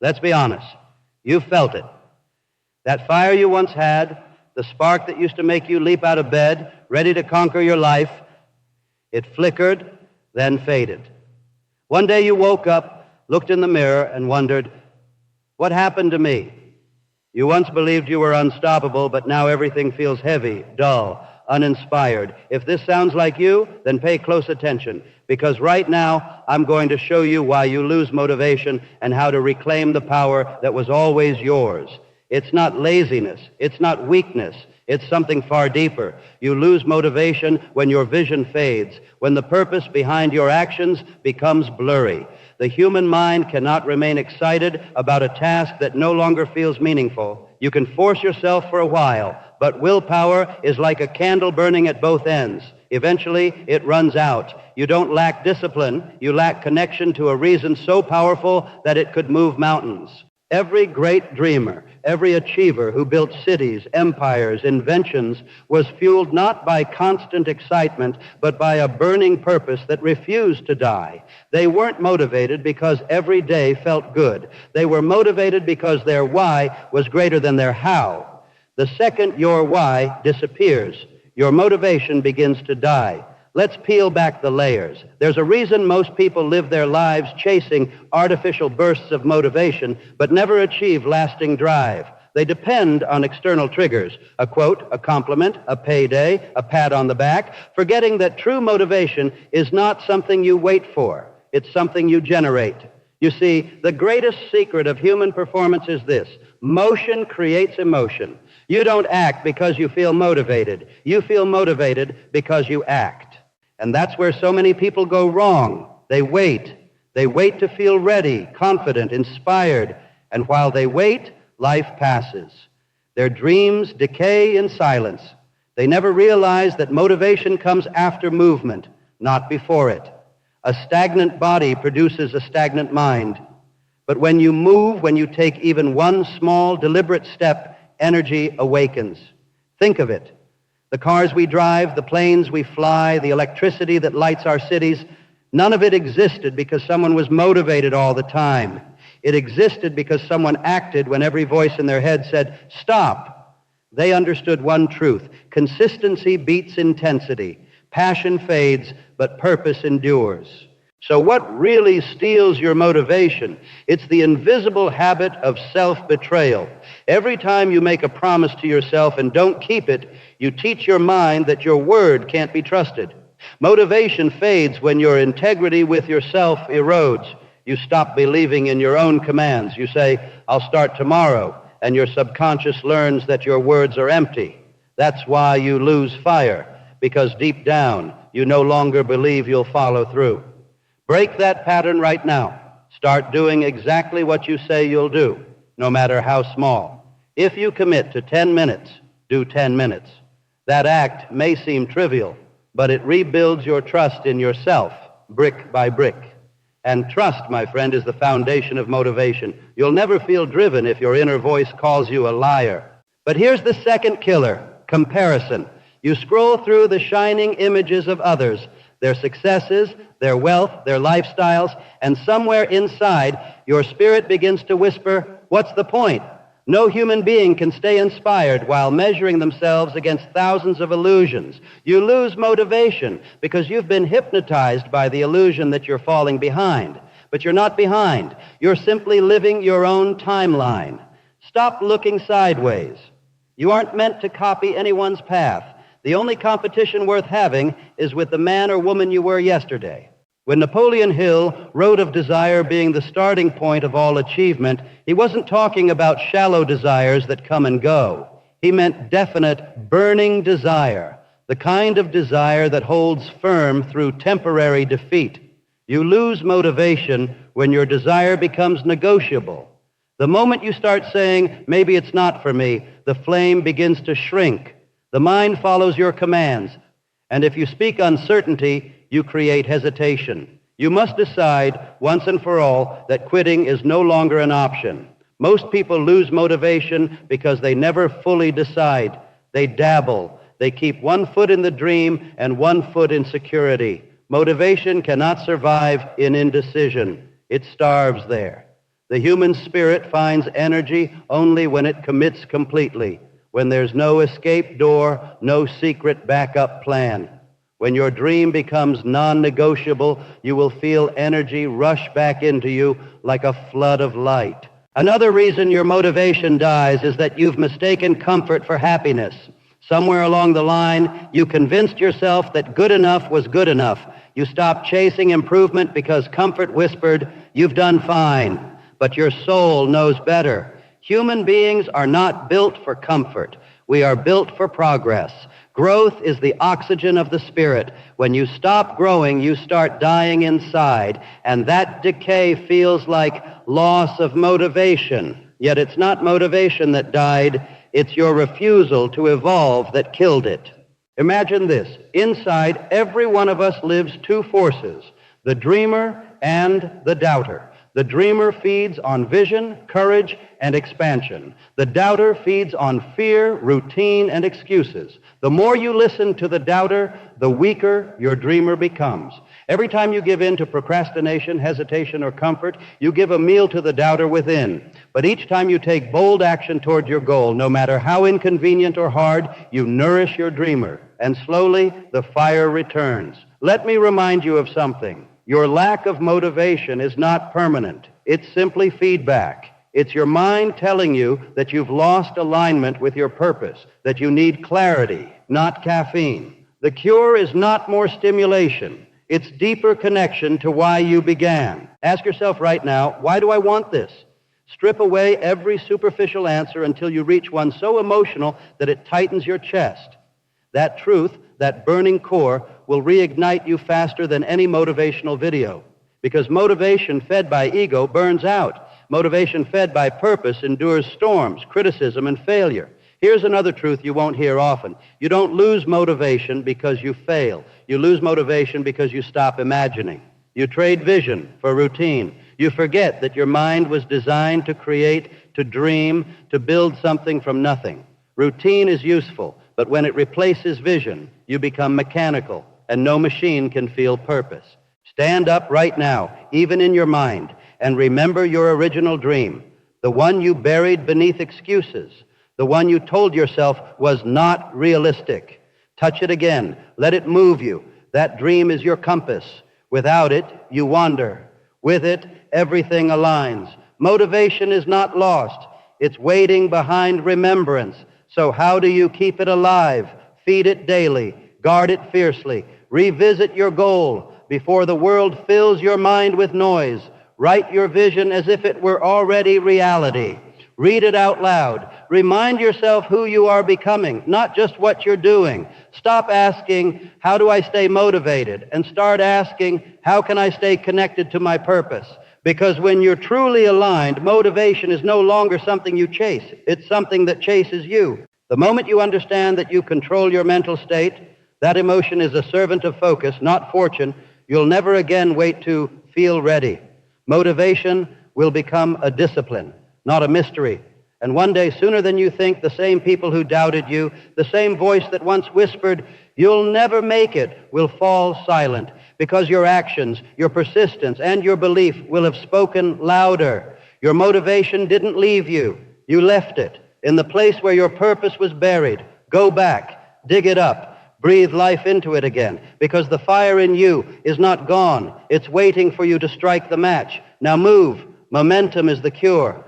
Let's be honest. You felt it. That fire you once had, the spark that used to make you leap out of bed, ready to conquer your life, it flickered, then faded. One day you woke up, looked in the mirror, and wondered, what happened to me? You once believed you were unstoppable, but now everything feels heavy, dull, uninspired. If this sounds like you, then pay close attention, because right now I'm going to show you why you lose motivation and how to reclaim the power that was always yours. It's not laziness. It's not weakness. It's something far deeper. You lose motivation when your vision fades, when the purpose behind your actions becomes blurry. The human mind cannot remain excited about a task that no longer feels meaningful. You can force yourself for a while, but willpower is like a candle burning at both ends. Eventually, it runs out. You don't lack discipline. You lack connection to a reason so powerful that it could move mountains. Every great dreamer, every achiever who built cities, empires, inventions was fueled not by constant excitement, but by a burning purpose that refused to die. They weren't motivated because every day felt good. They were motivated because their why was greater than their how. The second your why disappears, your motivation begins to die. Let's peel back the layers. There's a reason most people live their lives chasing artificial bursts of motivation, but never achieve lasting drive. They depend on external triggers, a quote, a compliment, a payday, a pat on the back, forgetting that true motivation is not something you wait for. It's something you generate. You see, the greatest secret of human performance is this: motion creates emotion. You don't act because you feel motivated. You feel motivated because you act. And that's where so many people go wrong. They wait. They wait to feel ready, confident, inspired. And while they wait, life passes. Their dreams decay in silence. They never realize that motivation comes after movement, not before it. A stagnant body produces a stagnant mind. But when you move, when you take even one small, deliberate step, energy awakens. Think of it. The cars we drive, the planes we fly, the electricity that lights our cities, none of it existed because someone was motivated all the time. It existed because someone acted when every voice in their head said, stop. They understood one truth: consistency beats intensity. Passion fades, but purpose endures. So what really steals your motivation? It's the invisible habit of self-betrayal. Every time you make a promise to yourself and don't keep it, you teach your mind that your word can't be trusted. Motivation fades when your integrity with yourself erodes. You stop believing in your own commands. You say, I'll start tomorrow, and your subconscious learns that your words are empty. That's why you lose fire, because deep down, you no longer believe you'll follow through. Break that pattern right now. Start doing exactly what you say you'll do, no matter how small. If you commit to 10 minutes, do 10 minutes. That act may seem trivial, but it rebuilds your trust in yourself, brick by brick. And trust, my friend, is the foundation of motivation. You'll never feel driven if your inner voice calls you a liar. But here's the second killer: comparison. You scroll through the shining images of others, their successes, their wealth, their lifestyles, and somewhere inside, your spirit begins to whisper, what's the point? No human being can stay inspired while measuring themselves against thousands of illusions. You lose motivation because you've been hypnotized by the illusion that you're falling behind. But you're not behind. You're simply living your own timeline. Stop looking sideways. You aren't meant to copy anyone's path. The only competition worth having is with the man or woman you were yesterday. When Napoleon Hill wrote of desire being the starting point of all achievement, he wasn't talking about shallow desires that come and go. He meant definite, burning desire, the kind of desire that holds firm through temporary defeat. You lose motivation when your desire becomes negotiable. The moment you start saying, maybe it's not for me, the flame begins to shrink. The mind follows your commands, and if you speak uncertainty, you create hesitation. You must decide once and for all that quitting is no longer an option. Most people lose motivation because they never fully decide. They dabble. They keep one foot in the dream and one foot in security. Motivation cannot survive in indecision. It starves there. The human spirit finds energy only when it commits completely, when there's no escape door, no secret backup plan. When your dream becomes non-negotiable, you will feel energy rush back into you like a flood of light. Another reason your motivation dies is that you've mistaken comfort for happiness. Somewhere along the line, you convinced yourself that good enough was good enough. You stopped chasing improvement because comfort whispered, "You've done fine." But your soul knows better. Human beings are not built for comfort. We are built for progress. Growth is the oxygen of the spirit. When you stop growing, you start dying inside, and that decay feels like loss of motivation. Yet it's not motivation that died, it's your refusal to evolve that killed it. Imagine this. Inside every one of us lives two forces, the dreamer and the doubter. The dreamer feeds on vision, courage, and expansion. The doubter feeds on fear, routine, and excuses. The more you listen to the doubter, the weaker your dreamer becomes. Every time you give in to procrastination, hesitation, or comfort, you give a meal to the doubter within. But each time you take bold action toward your goal, no matter how inconvenient or hard, you nourish your dreamer, and slowly the fire returns. Let me remind you of something. Your lack of motivation is not permanent. It's simply feedback. It's your mind telling you that you've lost alignment with your purpose, that you need clarity, not caffeine. The cure is not more stimulation. It's deeper connection to why you began. Ask yourself right now, why do I want this? Strip away every superficial answer until you reach one so emotional that it tightens your chest. That truth, that burning core, will reignite you faster than any motivational video. Because motivation fed by ego burns out. Motivation fed by purpose endures storms, criticism, and failure. Here's another truth you won't hear often. You don't lose motivation because you fail. You lose motivation because you stop imagining. You trade vision for routine. You forget that your mind was designed to create, to dream, to build something from nothing. Routine is useful, but when it replaces vision, you become mechanical, and no machine can feel purpose. Stand up right now, even in your mind, and remember your original dream, the one you buried beneath excuses, the one you told yourself was not realistic. Touch it again. Let it move you. That dream is your compass. Without it, you wander. With it, everything aligns. Motivation is not lost. It's waiting behind remembrance. So how do you keep it alive? Feed it daily. Guard it fiercely. Revisit your goal before the world fills your mind with noise. Write your vision as if it were already reality. Read it out loud. Remind yourself who you are becoming, not just what you're doing. Stop asking, how do I stay motivated? And start asking, how can I stay connected to my purpose? Because when you're truly aligned, motivation is no longer something you chase. It's something that chases you. The moment you understand that you control your mental state, that emotion is a servant of focus, not fortune, you'll never again wait to feel ready. Motivation will become a discipline, not a mystery. And one day, sooner than you think, the same people who doubted you, the same voice that once whispered, "You'll never make it," will fall silent, because your actions, your persistence, and your belief will have spoken louder. Your motivation didn't leave you. You left it in the place where your purpose was buried. Go back, dig it up, breathe life into it again, because the fire in you is not gone. It's waiting for you to strike the match. Now move. Momentum is the cure.